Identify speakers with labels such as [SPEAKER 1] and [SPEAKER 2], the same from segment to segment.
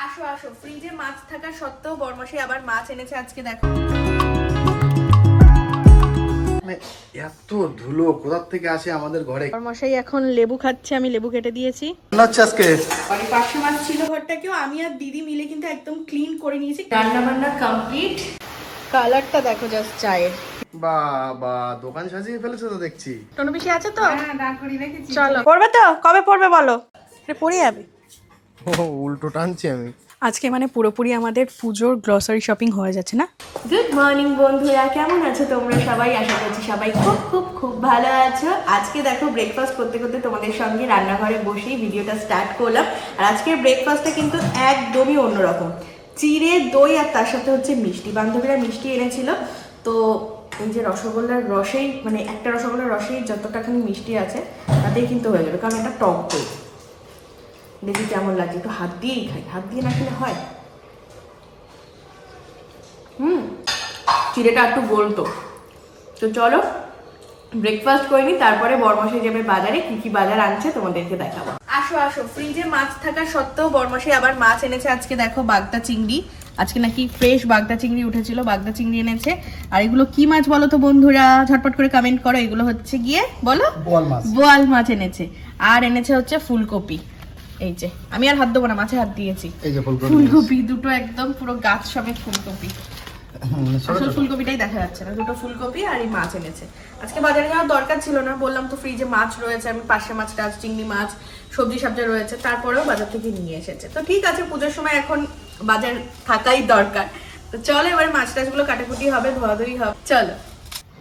[SPEAKER 1] আসো আসো, ফ্রিজে মাছ থাকা সত্ত্বেও বরমাসে আবার মাছ এনেছে আজকে। দেখো
[SPEAKER 2] এত ধুলো কোথা থেকে আসে আমাদের ঘরে।
[SPEAKER 1] বরমাসাই এখন লেবু খাচ্ছে, আমি লেবু কেটে দিয়েছি।
[SPEAKER 2] হচ্ছে আজকে
[SPEAKER 1] মানে 500 মাছ ছিল ঘরটাকেও আমি আর দিদি মিলে কিন্তু একদম ক্লিন করে নিয়েছি। রান্না বান্না কমপ্লিট। কালারটা দেখো জাস্ট চায়ের।
[SPEAKER 2] বাবা দোকান সাজিয়ে ফেলেছে তো দেখছি।
[SPEAKER 1] টনু পিসি আছে তো?
[SPEAKER 3] হ্যাঁ, দাঁড় করিয়ে রেখেছি।
[SPEAKER 1] চলো, পড়বে তো? কবে পড়বে বলো? এটা পড়ে যাবে।
[SPEAKER 2] ও উল্টো টানছি আমি।
[SPEAKER 1] আজকে মানে পুরোপুরি আমাদের পুজোর গ্রসারি শপিং হয়ে যাচ্ছে না। গুড মর্নিং বন্ধুরা, কেমন আছো তোমরা সবাই? আশা করছি সবাই খুব খুব খুব ভালো আছো। আজকে দেখো ব্রেকফাস্ট করতে করতে তোমাদের সঙ্গে রান্নাঘরে বসেই ভিডিওটা স্টার্ট করলাম। আর আজকের ব্রেকফাস্টটা কিন্তু একদমই অন্যরকম। চিড়ে দই আর তার সাথে হচ্ছে মিষ্টি। বান্ধবীরা মিষ্টি এনেছিল, তো এই যে রসগোল্লার রসেই মানে একটা রসগোল্লার রসেই যতটাখানি মিষ্টি আছে তাতেই কিন্তু হয়ে যাবে, কারণ এটা টক দই। দেখি কেমন লাগে, একটু হাত দিয়েই খাই, হাত দিয়ে না খেলে হয়। চিড়েটা একটু বলতো। তো চলো ব্রেকফাস্ট করে নিই, তারপরে বরমাসে যাবে বাজারে। কি কি বাজার আনছে তোমাদেরকে দেখাবো। আসো আসো, ফ্রিজে মাছ থাকা সত্ত্বেও বরমাসে আবার মাছ এনেছে আজকে। দেখো বাগদা চিংড়ি, আজকে নাকি ফ্রেশ বাগদা চিংড়ি উঠেছিল, বাগদা চিংড়ি এনেছে। আর এগুলো কি মাছ বলো তো বন্ধুরা? ঝটপট করে কমেন্ট করো। এগুলো হচ্ছে গিয়ে বলো, বোয়াল মাছ এনেছে। আর এনেছে হচ্ছে ফুলকপি। এই যে আমি আর হাত দেবো না, মাছে হাত দিয়েছি।
[SPEAKER 2] এই যে
[SPEAKER 1] ফুলকপি দুটো একদম পুরো গাছ সমেত ফুলকপি। আসল ফুলকপিটাই দেখা যাচ্ছে না। দুটো ফুলকপি আর এই মাছ এনেছে। আজকে বাজারে যাওয়ার দরকার ছিল না, বললাম তো ফ্রিজে মাছ রয়েছে, আমি পার্শে মাছ, টাছ, চিংড়ি মাছ, সবজি সবজি রয়েছে, তারপরেও বাজার থেকে নিয়ে এসেছে। তো ঠিক আছে, পুজোর সময় এখন বাজার থাকাই দরকার। তো চলো এবার মাছ টাছগুলো কাটাকুটি হবে, ধোয়াধুয়ি হবে। চলো,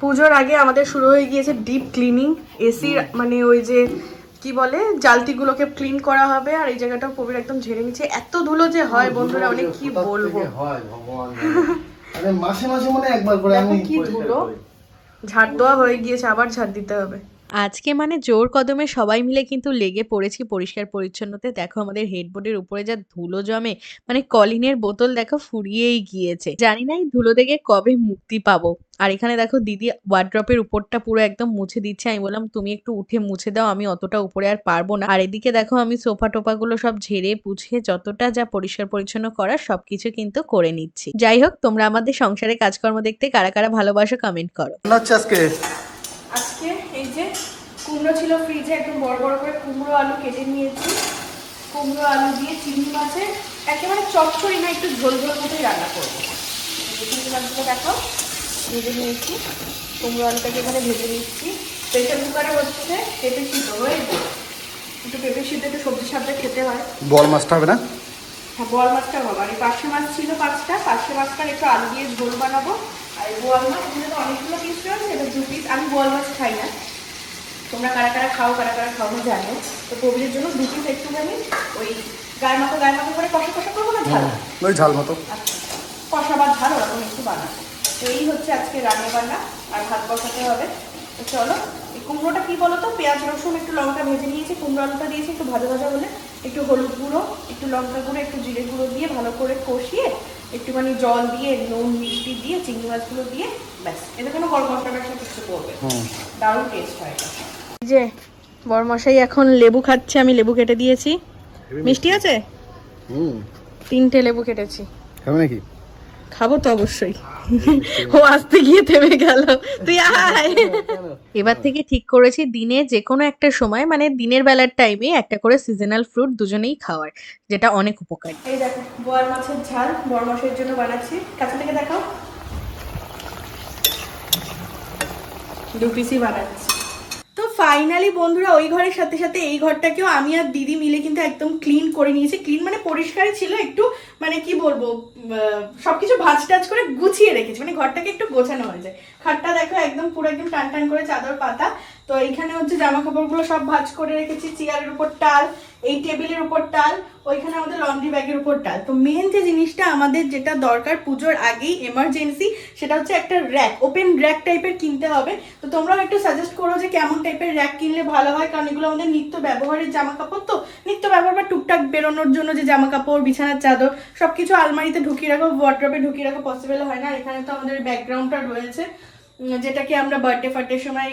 [SPEAKER 1] পুজোর আগে আমাদের শুরু হয়ে গিয়েছে ডিপ ক্লিনিং। এসির মানে ওই যে কি বলে জালতিগুলোকে ক্লিন করা হবে। আর এই জায়গাটাও প্রবীর একদম ঝেড়ে নিচ্ছে। এত ধুলো যে হয় বন্ধুরা, অনেক কি বলবো।
[SPEAKER 2] হয় ভগবান, আরে মাসে মাসে মানে একবার করে আমি
[SPEAKER 1] কি ধুলো। ঝাড় দেওয়া হয়ে গিয়েছে, আবার ঝাড় দিতে হবে। আজকে মানে জোর কদমে সবাই মিলে কিন্তু লেগে পড়েছি পরিষ্কার পরিচ্ছন্নতে। দেখো আমাদের হেডবোর্ডের উপরে যা ধুলো জমে, মানে কলিনের বোতল দেখো ফুরিয়েই গিয়েছে। জানি না এই ধুলো থেকে কবে মুক্তি পাবো। আর এখানে দেখো দিদি ওয়ার্ড্রপের উপরটা পুরো একদম মুছে দিচ্ছে। আমি বললাম তুমি একটু উঠে মুছে দাও, আমি অতটা উপরে আর পারবো না। আর এদিকে দেখো আমি সোফা টোফা গুলো সব ঝেড়ে পুছে যতটা যা পরিষ্কার পরিচ্ছন্ন করার সবকিছু কিন্তু করে নিচ্ছি। যাই হোক, তোমরা আমাদের সংসারে কাজকর্ম দেখতে কারা কারা ভালোবাসো কমেন্ট করো।
[SPEAKER 2] হচ্ছে আজকে
[SPEAKER 1] আজকে এই যে কুমড়ো ছিল ফ্রিজে, একদম বড় বড় করে কুমড়ো আলু কেটে নিয়েছি। কুমড়ো আলু দিয়ে চিংড়ি মাছের একেবারে চচ্চড়ি না, একটু ঝোল ঝোল মতোই রান্না করবো। চিংড়ি মাছগুলো দেখো ভেজে নিয়েছি, কুমড়ো আলুটাকে এখানে ভেজে নিচ্ছি। প্রেশার কুকারে হচ্ছে পেঁপে সিদ্ধ হয়ে যায়, একটু পেঁপে সিদ্ধ একটু সবজি সাথে খেতে হয়।
[SPEAKER 2] বল মাছটা হবে না?
[SPEAKER 1] হ্যাঁ, বোয়াল মাছটা হবে। আর এই পার্শে মাছ ছিল 5টা, পার্শে মাছটার একটু আলু দিয়ে ঝোল বানাবো। আর এই বোয়াল মাছ এখানে তো অনেকগুলো পিস রয়েছে, এটা 2 পিস। আমি বোয়াল মাছ খাই না, তোমরা কারা কারা খাও, কারা কারা খাও না জানো। তো প্রবীরের জন্য 2 পিস একটুখানি ওই গায়ে মাখো করে কষা কষা করবো না, ঝাল
[SPEAKER 2] ওই ঝাল মতো।
[SPEAKER 1] আচ্ছা, কষা বা ঝাল ওরকম একটু বানাবো। তো এই হচ্ছে আজকে রান্না বান্না। আর ভাত বসাতে হবে। তো চলো, এই কুমড়োটা কি বলো তো, পেঁয়াজ রসুন একটু লঙ্কা ভেজে নিয়েছি, কুমড়ো আলুটা দিয়েছি একটু ভাজা ভাজা হলে, একটু হলুদ গুঁড়ো, একটু লঙ্কা গুঁড়ো, একটু জিরে গুঁড়ো দিয়ে ভালো করে কষিয়ে একটুখানি জল দিয়ে নুন মিষ্টি দিয়ে চিংড়ি মাছগুলো দিয়ে ব্যাস, এটা কোনো গরম মশলা ব্যবসা কিছু করবে, দারুণ টেস্ট হয় এটা। যে বরমশাই এখন লেবু খাচ্ছে, আমি লেবু কেটে দিয়েছি। মিষ্টি আছে? 3টে লেবু কেটেছি।
[SPEAKER 2] খাবে নাকি?
[SPEAKER 1] খাবো তো অবশ্যই। ও আসতে গিয়ে থেমে গেল, তুই আয়। এবার থেকে ঠিক করেছি দিনে যে কোনো একটা সময় মানে দিনের বেলার টাইমে একটা করে সিজনাল ফ্রুট দুজনেই খাওয়ার, যেটা অনেক উপকারী। এই দেখো বোয়াল মাছের ঝাল বরমশাইয়ের জন্য বানাচ্ছি। কাছে থেকে দেখাও। 2 পিসই বানাচ্ছি। তো ফাইনালি বন্ধুরা, ওই ঘরের সাথে সাথে এই ঘরটাকেও আমি আর দিদি মিলে কিন্তু একদম ক্লিন করে নিয়েছি। ক্লিন মানে পরিষ্কারই ছিল, একটু মানে কি বলবো, সবকিছু ভাঁজ টাজ করে গুছিয়ে রেখেছি, মানে ঘরটাকে একটু গোছানো হয়ে যায়। খাটটা দেখো একদম পুরো একদম টান টান করে চাদর পাতা। তো এইখানে হচ্ছে জামা কাপড়গুলো সব ভাঁজ করে রেখেছি, চেয়ারের উপর টাল, এই টেবিলের উপর টাল, ওইখানে আমাদের লন্ড্রি ব্যাগের উপর টাল। তো মেন যে জিনিসটা আমাদের যেটা দরকার পুজোর আগেই এমার্জেন্সি, সেটা হচ্ছে একটা র্যাক, ওপেন র্যাক টাইপের কিনতে হবে। তো তোমরাও একটু সাজেস্ট করো যে কেমন টাইপের র্যাক কিনলে ভালো হয়, কারণ এগুলো আমাদের নিত্য ব্যবহারের জামা কাপড়। তো নিত্য ব্যবহার বা টুকটাক বেরোনোর জন্য যে জামা কাপড়, বিছানার চাদর সবকিছু আলমারিতে ঢুকিয়ে রাখো, ওয়ার্ড্রপে ঢুকিয়ে রাখো পসিবল হয় না। এখানে তো আমাদের ব্যাকগ্রাউন্ডটা রয়েছে, যেটাকে আমরা বার্থডে ফার্থডে সময়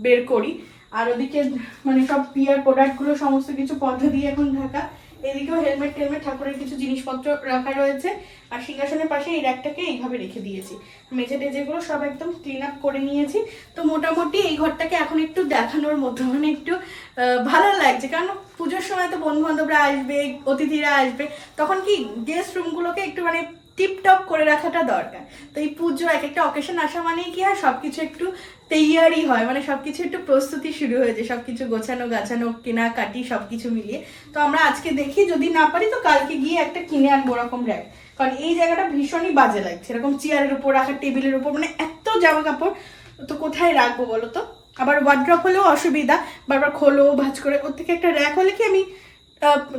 [SPEAKER 1] বের করি। আর ওদিকে মানে সব পিয়ার প্রোডাক্টগুলো সমস্ত কিছু পর্দা দিয়ে এখন ঢাকা। এদিকেও হেলমেট টেলমেট ঠাকুরের কিছু জিনিসপত্র রাখা রয়েছে। আর সিংহাসনের পাশে এই র্যাকটাকে এইভাবে রেখে দিয়েছি। মেঝে টেজেগুলো সব একদম ক্লিন আপ করে নিয়েছি। তো মোটামুটি এই ঘরটাকে এখন একটু দেখানোর মতো, মানে একটু ভালো লাগছে, কারণ পুজোর সময় তো বন্ধু বান্ধবরা আসবে, অতিথিরা আসবে, তখন কি গেস্ট রুমগুলোকে একটু মানে টিপটপ করে রাখাটা দরকার। তো এই পুজো এক একটা অকেশন আসা মানেই কি হয়, সবকিছু একটু তৈয়ারি হয়, মানে সবকিছু একটু প্রস্তুতি শুরু হয়ে যায়, সবকিছু গোছানো গাছানো কেনাকাটি সবকিছু মিলিয়ে। তো আমরা আজকে দেখি, যদি না পারি তো কালকে গিয়ে একটা কিনে আনবো ওরকম র্যাক, কারণ এই জায়গাটা ভীষণই বাজে লাগছে, এরকম চেয়ারের উপর রাখা, টেবিলের উপর, মানে এত জামা কাপড় তো কোথায় রাখবো বলো তো। আবার ওয়ার্ড্রপ হলেও অসুবিধা, বারবার খোলো ভাঁজ করে, ওর থেকে একটা র্যাক হলে কি আমি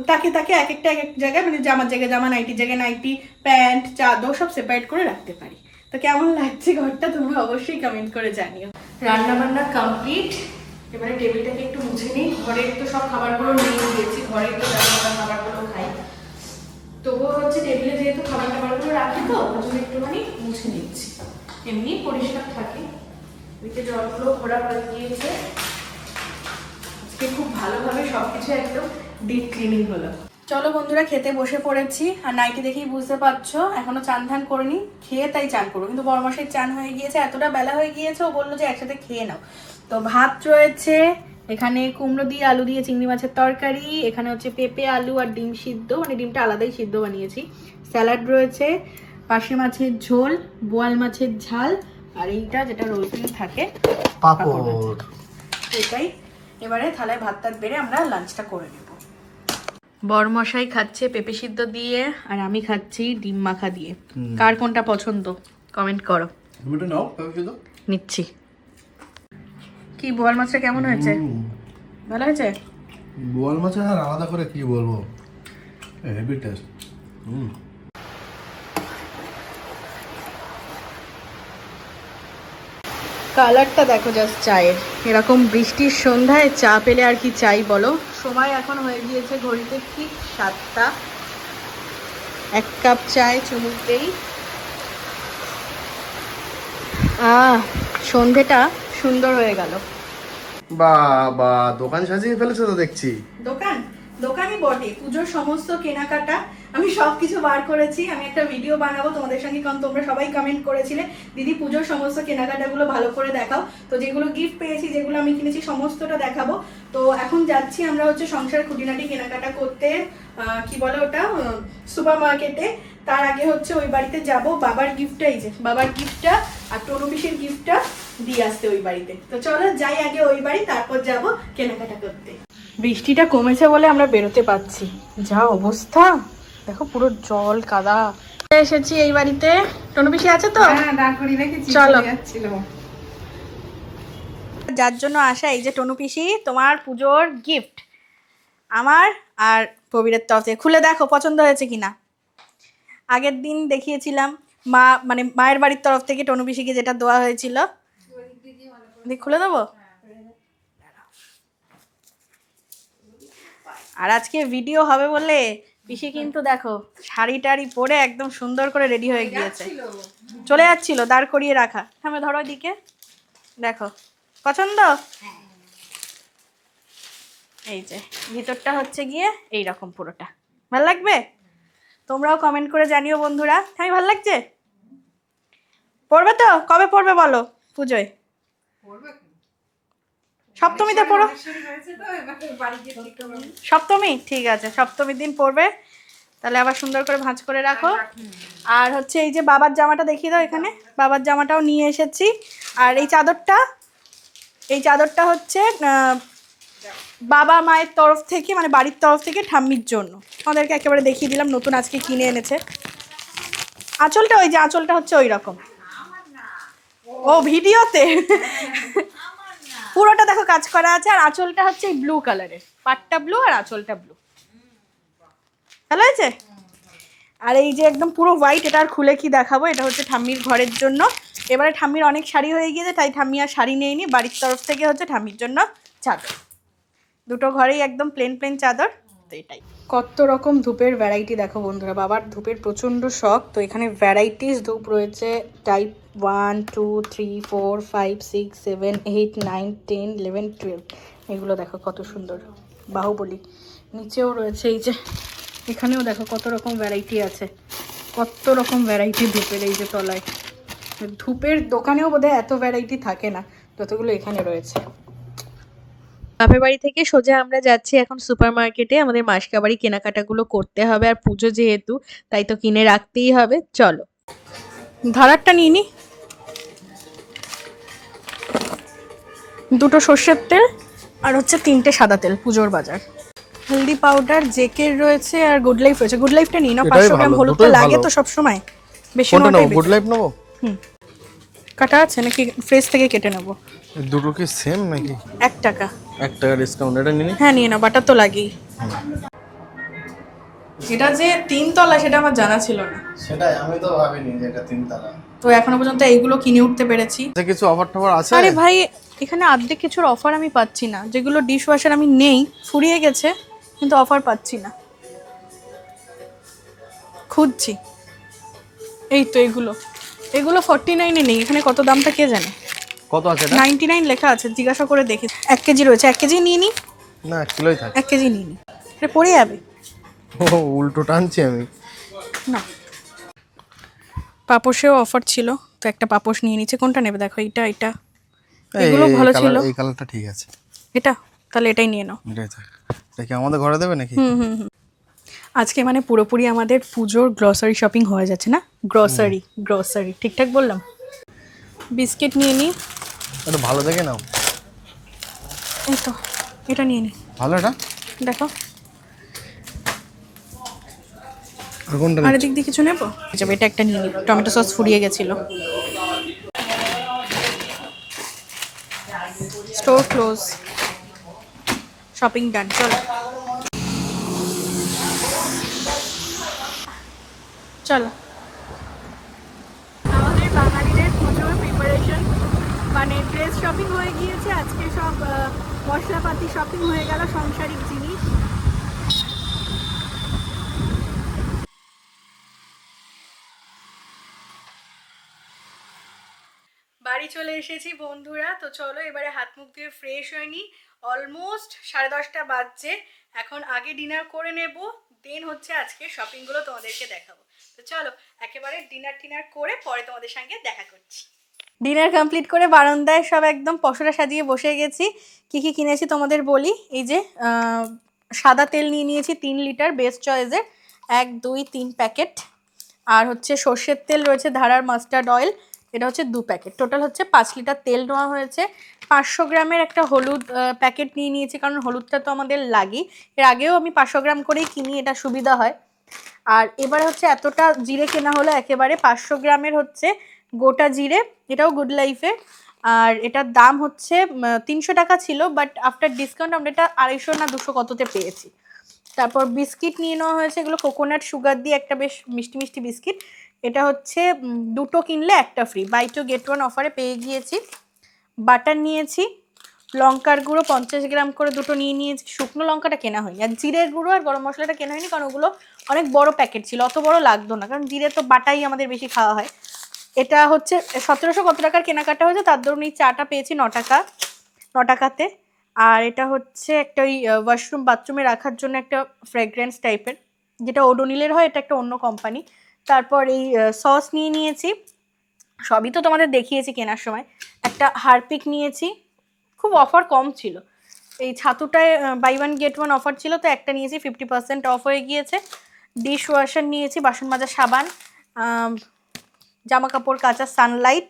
[SPEAKER 1] তাকে তাকে এক একটা এক এক জায়গায়, মানে জামার জায়গায় জামা, নাইটির জায়গায় নাইটি, প্যান্ট, চাদর সব সেপারেট করে রাখতে পারি। তো কেমন লাগছে ঘরটা তোমরা অবশ্যই কমেন্ট করে জানিও। রান্না বান্না কমপ্লিট, এবারে টেবিলটাকে একটু মুছে নিই। ঘরের তো সব খাবারগুলো নিয়ে দিয়েছি, ঘরের তো খাবারগুলো খাই, তবুও হচ্ছে টেবিলে যেহেতু খাবার টাবারগুলো রাখি তো ওর জন্য একটুখানি মুছে নিচ্ছি, এমনি পরিষ্কার থাকে। ওইদিকে জলগুলো ভরা হয়ে গিয়েছে, আজকে খুব ভালোভাবে সবকিছু একদম ডিপ ক্লিনিং হলো। চলো বন্ধুরা, খেতে বসে পড়েছি। আর নাইটি দেখেই বুঝতে পারছো এখনো চান ধান করিনি, খেয়ে তাই চান করবো, কিন্তু বড়মাসের চান হয়ে গিয়েছে, এতটা বেলা হয়ে গিয়েছে, ও বললো যে একসাথে খেয়ে নাও। তো ভাত রয়েছে, এখানে কুমড়ো দিয়ে আলু দিয়ে চিংড়ি মাছের তরকারি, এখানে হচ্ছে পেঁপে আলু আর ডিম সিদ্ধ, মানে ডিমটা আলাদাই সিদ্ধ বানিয়েছি, স্যালাড রয়েছে, পাশে মাছের ঝোল, বোয়াল মাছের ঝাল, আর এইটা যেটা রোজ দিন থাকে পাঁপড়। এটাই এবারে থালায় ভাত টাত বেড়ে আমরা লাঞ্চটা করে নেব। বরমশাই খাচ্ছে পেঁপে সিদ্ধ দিয়ে, আর আমি খাচ্ছি ডিম মাখা দিয়ে। কার কোনটা পছন্দ কমেন্ট করো। নিচ্ছি। কি বোয়াল মাছটা কেমন হয়েছে? ভালো হয়েছে?
[SPEAKER 3] বোয়াল মাছ আর আলাদা করে কি বলবো, হেভি টেস্ট।
[SPEAKER 1] কালারটা দেখো জাস্ট চায়ের, এরকম বৃষ্টির সন্ধ্যায় চা পেলে আর কি চাই বলো। সময় এখন হয়ে গিয়েছে ঘড়িতে ঠিক 7টা। 1 কাপ চায় চুমুকতেই সন্ধেটা সুন্দর হয়ে গেল।
[SPEAKER 2] বাবা, দোকান সাজিয়ে ফেলেছে তো দেখছি।
[SPEAKER 1] দোকানই বটে, পুজোর সমস্ত কেনাকাটা আমি সবকিছু বার করেছি। আমি একটা ভিডিও বানাবো তোমাদের সঙ্গে, কারণ তোমরা সবাই কমেন্ট করেছিলে দিদি পুজোর সমস্ত কেনাকাটাগুলো ভালো করে দেখাও। তো যেগুলো গিফট পেয়েছি, যেগুলো আমি কিনেছি, সমস্তটা দেখাবো। তো এখন যাচ্ছি আমরা হচ্ছে সংসার খুঁটিনাটি কেনাকাটা করতে, কি বলে ওটা, সুপার মার্কেটে। তার আগে হচ্ছে ওই বাড়িতে যাব, বাবার গিফটটা, এই যে বাবার গিফটটা আর টোনো পিসের গিফটটা দিয়ে আসতে ওই বাড়িতে। তো চলো যাই আগে ওই বাড়ি, তারপর যাব কেনাকাটা করতে। বৃষ্টিটা কমেছে বলে আমরা বেরোতে পারছি, যা অবস্থা দেখো, পুরো জল কাদা। এসেছি এই বাড়িতে, টোনো পিসি আছে তো? চলো। যার জন্য আসা, এই যে টোনো পিসি, তোমার পুজোর গিফট আমার আর প্রবীরের তরফ থেকে। খুলে দেখো পছন্দ হয়েছে কিনা। আগের দিন দেখিয়েছিলাম মা, মানে মায়ের বাড়ির তরফ থেকে টোনো পিসিকে যেটা দেওয়া হয়েছিল। খুলে দেবো। আর আজকে ভিডিও হবে বলে পিসি কিন্তু দেখো শাড়ি টাড়ি পরে একদম সুন্দর করে রেডি হয়ে গিয়েছে, চলে যাচ্ছিল দাঁড় করিয়ে রাখা। হ্যাঁ ধরো দিকে, দেখো পছন্দ। এই যে ভিতরটা হচ্ছে গিয়ে এইরকম, পুরোটা ভালো লাগবে। তোমরাও কমেন্ট করে জানিও বন্ধুরা। হ্যাঁ ভালো লাগছে? পড়বে তো? কবে পড়বে বলো পুজোয়? সপ্তমীতে পড়ো। সপ্তমী, ঠিক আছে, সপ্তমীর দিন পড়বে। তাহলে আবার সুন্দর করে ভাঁজ করে রাখো। আর হচ্ছে এই যে বাবার জামাটা দেখিয়ে দাও, এখানে বাবার জামাটাও নিয়ে এসেছি। আর এই চাদরটা হচ্ছে বাবা মায়ের তরফ থেকে, মানে বাড়ির তরফ থেকে ঠাম্মির জন্য। আমাদেরকে একেবারে দেখিয়ে দিলাম, নতুন আজকে কিনে এনেছে। আঁচলটা, ওই যে আঁচলটা হচ্ছে ওই রকম। ও ভিডিওতে পুরোটা দেখো কাজ করা আছে। আর আঁচলটা হচ্ছে এই ব্লু কালারের, পাটটা ব্লু আর আঁচলটা ব্লু। ভালো হয়েছে? আর এই যে একদম পুরো হোয়াইট, এটা আর খুলে কি দেখাবো, এটা হচ্ছে ঠাম্মির ঘরের জন্য। এবারে ঠাম্মির অনেক শাড়ি হয়ে গিয়েছে, তাই ঠাম্মি আর শাড়ি নেয়নি, বাড়ির তরফ থেকে হচ্ছে ঠাম্মির জন্য চাদর। দুটো ঘরেই একদম প্লেন প্লেন চাদর। তো এটাই। কত রকম ধূপের ভ্যারাইটি দেখো বন্ধুরা, বাবার ধূপের প্রচণ্ড শখ। তো এখানে ভ্যারাইটিস ধূপ রয়েছে, টাইপ 1, 2, 3, 4, 5, 6, 7, 8, 9, 10, 11, 12। এগুলো দেখো কত সুন্দর, বাহুবলী। নিচেও রয়েছে এই যে এখানেও দেখো কত রকম ভ্যারাইটি আছে, কত রকম ভ্যারাইটি ধূপের। এই যে তলায় ধূপের দোকানেও বোধহয় এত ভ্যারাইটি থাকে না যতগুলো এখানে রয়েছে। বাপের বাড়ি থেকে সোজা আমরা যাচ্ছি এখন সুপার মার্কেটে, আমাদের মাসকাবাড়ি কেনাকাটাগুলো করতে হবে, আর পুজো যেহেতু তাই তো কিনে রাখতেই হবে। চলো ধারারটা নিয়ে নি, দুটো সর্ষের তেল আর হচ্ছে 3টে সাদা তেল, পুজোর বাজার। হলদি পাউডার জেকের রয়েছে আর গুড লাইফ রয়েছে। গুড লাইফটা নিই না,
[SPEAKER 3] এটাই
[SPEAKER 1] 500 গ্রাম
[SPEAKER 3] ভালো,
[SPEAKER 1] হলুদটা
[SPEAKER 3] দুটোই
[SPEAKER 1] লাগে
[SPEAKER 3] ভালো।
[SPEAKER 1] তো সব সময়, বেশি
[SPEAKER 3] কোনটা
[SPEAKER 1] নটাই
[SPEAKER 3] নেবো, গুড লাইফ নেবো?
[SPEAKER 1] কাটা আছে নাকি ফ্রেশ থেকে কেটে নেবো?
[SPEAKER 3] এই দুটো কি সেম নাকি?
[SPEAKER 1] 1 টাকা।
[SPEAKER 3] 1 টাকা ডিসকাউন্ট, এটা নিয়ে নি।
[SPEAKER 1] হ্যাঁ নিয়ে নাও, বাটার তো লাগেই। এটা যে 3 তলা সেটা আমার জানা ছিল না,
[SPEAKER 3] সেটাই আমি তো ভাবিনি যে এটা 3 টাকা।
[SPEAKER 1] তো এখনো পর্যন্ত এইগুলো কিনে উঠতে পেরেছি।
[SPEAKER 3] কিছু অফার টফার আছে?
[SPEAKER 1] আরে ভাই এখানে অর্ধেক কিছুর অফার আমি পাচ্ছি না, যেগুলো ডিশ ওয়াশার আমি নেই ফুরিয়ে গেছে কিন্তু অফার পাচ্ছি না, খুঁজছি। এই তো এগুলো, এগুলো 49-এ নেই, এখানে কত দামটা কে জানে।
[SPEAKER 3] কত আছে এটা?
[SPEAKER 1] 99 লেখা আছে, জিজ্ঞাসা করে দেখি। 1 কেজি রয়েছে, 1 কেজি নিয়ে নি।
[SPEAKER 3] না, 1 কিলোই থাকে।
[SPEAKER 1] 1 কেজি নিয়ে নি, এটা পড়ে যাবে
[SPEAKER 3] ও উল্টো টানছি আমি।
[SPEAKER 1] না। পাপোশেও অফার ছিল তো একটা পাপোশ নিয়ে নিচ্ছে। কোনটা নেবে দেখো, এইটা এটা, এগুলো ভালো ছিল।
[SPEAKER 3] এই কালারটা ঠিক আছে।
[SPEAKER 1] এটা তাহলে এটাই নিয়ে নাও।
[SPEAKER 3] এটাই থাক। এটা কি আমাদের ঘরে দেবে নাকি?
[SPEAKER 1] আজকে মানে পুরোপুরি আমাদের পুজোর গ্রসারি শপিং হয়ে যাচ্ছে না, গ্রসারি গ্রসারি ঠিকঠাক বললাম। বিস্কিট নিয়ে নিই,
[SPEAKER 3] এটা ভালো দেখে নাও।
[SPEAKER 1] এই তো এটা নিয়ে নিই,
[SPEAKER 3] ভালো এটা।
[SPEAKER 1] দেখো।
[SPEAKER 3] আর কোনটা
[SPEAKER 1] আর এদিক দিয়ে কিছু নেবো? যাবে, এটা একটা নিয়ে নিই, টমেটো সস ফুরিয়ে গেছিল। স্টোর ক্লোজ, শপিং ডান, চলো চলো। আমাদের বাঙালিদের পুজোর প্রিপারেশন মানে ড্রেস শপিং হয়ে গিয়েছে, আজকে সব মশলাপাতি শপিং হয়ে গেল, সাংসারিক জিনিস। বাড়ি চলে এসেছি বন্ধুরা, তো চলো এবারে হাত মুখ দিয়ে ফ্রেশ হয়ে নিই। অলমোস্ট 10:30 বাজছে, এখন আগে ডিনার করে নেব, দেন হচ্ছে আজকে শপিংগুলো তোমাদেরকে দেখাবো। তো চলো একেবারে ডিনার করে পরে তোমাদের সঙ্গে দেখা করছি। ডিনার কমপ্লিট করে বারান্দায় সব একদম পসরা সাজিয়ে বসে গেছি। কি কি কিনেছি তোমাদের বলি। এই যে সাদা তেল নিয়ে নিয়েছি 3 লিটার বেস্ট চয়েসের, 1 2 3 প্যাকেট। আর হচ্ছে সর্ষের তেল রয়েছে ধারার মাস্টার্ড অয়েল, এটা হচ্ছে 2 প্যাকেট, টোটাল হচ্ছে 5 লিটার তেল নেওয়া হয়েছে। 500 গ্রামের একটা হলুদ প্যাকেট নিয়ে নিয়েছি, কারণ হলুদটা তো আমাদের লাগেই। এর আগেও আমি 500 গ্রাম করেই কিনি, এটা সুবিধা হয়। আর এবারে হচ্ছে এতটা জিরে কেনা হলো একেবারে, 500 গ্রামের হচ্ছে গোটা জিরে, এটাও গুড লাইফে। আর এটার দাম হচ্ছে 300 টাকা ছিল, বাট আফটার ডিসকাউন্ট আমরা এটা 250 না 200 কততে পেয়েছি। তারপর বিস্কিট নিয়ে নেওয়া হয়েছে, এগুলো কোকোনাট সুগার দিয়ে একটা বেশ মিষ্টি মিষ্টি বিস্কিট, এটা হচ্ছে 2টো কিনলে একটা ফ্রি, বাই 2 গেট 1 অফারে পেয়ে গিয়েছি। বাটার নিয়েছি, লঙ্কার গুঁড়ো 50 গ্রাম করে দুটো নিয়ে নিয়েছি, শুকনো লঙ্কাটা কেনা হয়নি, আর জিরের গুঁড়ো আর গরম মশলাটা কেনা হয়নি কারণ ওগুলো অনেক বড় প্যাকেট ছিল, অত বড় লাগতো না, কারণ জিরে তো বাটাই আমাদের বেশি খাওয়া হয়। এটা হচ্ছে 1700 কত টাকার কেনাকাটা হয়েছে, তার ধরুন এই চাটা পেয়েছি 9 টাকাতে। আর এটা হচ্ছে একটা ওই ওয়াশরুম বাথরুমে রাখার জন্য একটা ফ্রেগ্রেন্স টাইপের, যেটা ওডোনিলের হয়, এটা একটা অন্য কোম্পানি। তারপর এই সস নিয়ে নিয়েছি, সবই তো তোমাদের দেখিয়েছি কেনার সময়। একটা হারপিক নিয়েছি, খুব অফার কম ছিল, এই ছাতুটায় বাই 1 গেট 1 অফার ছিল, তো একটা নিয়েছি, 50% অফ হয়ে গিয়েছে। ডিশ ওয়াশার নিয়েছি, বাসন মাজা সাবান, জামা কাপড় কাচা সানলাইট,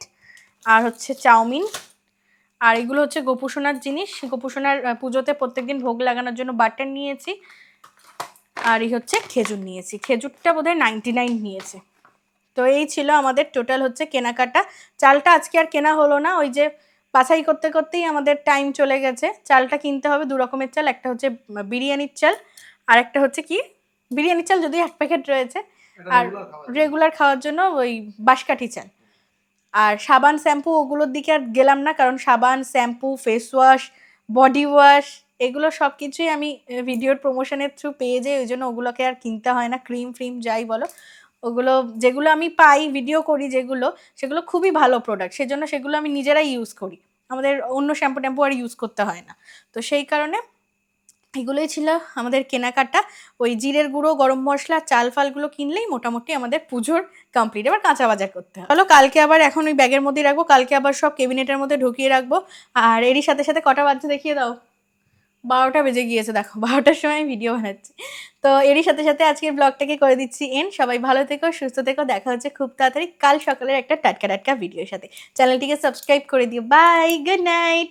[SPEAKER 1] আর হচ্ছে চাউমিন। আর এগুলো হচ্ছে গোপুসোনার জিনিস, গোপুসোনার পুজোতে প্রত্যেকদিন ভোগ লাগানোর জন্য বাটার নিয়েছি। আর এই হচ্ছে খেজুর নিয়েছি, খেজুরটা বোধহয় 99 নিয়েছে। তো এই ছিল আমাদের টোটাল হচ্ছে কেনাকাটা। চালটা আজকে আর কেনা হলো না, ওই যে বাছাই করতে করতেই আমাদের টাইম চলে গেছে। চালটা কিনতে হবে 2 রকমের চাল, একটা হচ্ছে বিরিয়ানির চাল, আর একটা হচ্ছে কি বিরিয়ানির চাল যদি 1 প্যাকেট রয়েছে, আর রেগুলার খাওয়ার জন্য ওই বাঁশকাঠি চাল। আর সাবান শ্যাম্পু ওগুলোর দিকে আর গেলাম না, কারণ সাবান shampoo face wash body wash এগুলো সব কিছুই আমি ভিডিওর প্রমোশনের থ্রু পেয়ে যাই, ওই জন্য ওগুলোকে আর কিনতে হয় না। ক্রিম ফ্রিম যাই বলো, ওগুলো যেগুলো আমি পাই ভিডিও করি যেগুলো, সেগুলো খুবই ভালো প্রোডাক্ট, সেজন্য সেগুলো আমি নিজেরাই ইউজ করি, আমাদের অন্য শ্যাম্পু ট্যাম্পু আর ইউজ করতে হয় না। তো সেই কারণে এগুলোই ছিল আমাদের কেনাকাটা। ওই জিরের গুঁড়ো, গরম মশলা, চাল ফালগুলো কিনলেই মোটামুটি আমাদের পুজোর কমপ্লিট। এবার কাঁচা বাজার করতে হবে। চলো কালকে আবার, এখন ওই ব্যাগের মধ্যেই রাখবো, কালকে আবার সব কেবিনেটের মধ্যে ঢুকিয়ে রাখবো। আর এরই সাথে সাথে কটা বাজছে দেখিয়ে দাও। 12টা বেজে গিয়েছে, দেখো 12টার সময় ভিডিও বানাচ্ছি। তো এরই সাথে সাথে আজকের ব্লগটাকে করে দিচ্ছি এন্ড। সবাই ভালো থেকো, সুস্থ থেকো, দেখা হচ্ছে খুব তাড়াতাড়ি কাল সকালের একটা টাটকা টাটকা ভিডিওর সাথে। চ্যানেলটিকে সাবস্ক্রাইব করে দিও। Bye, good night.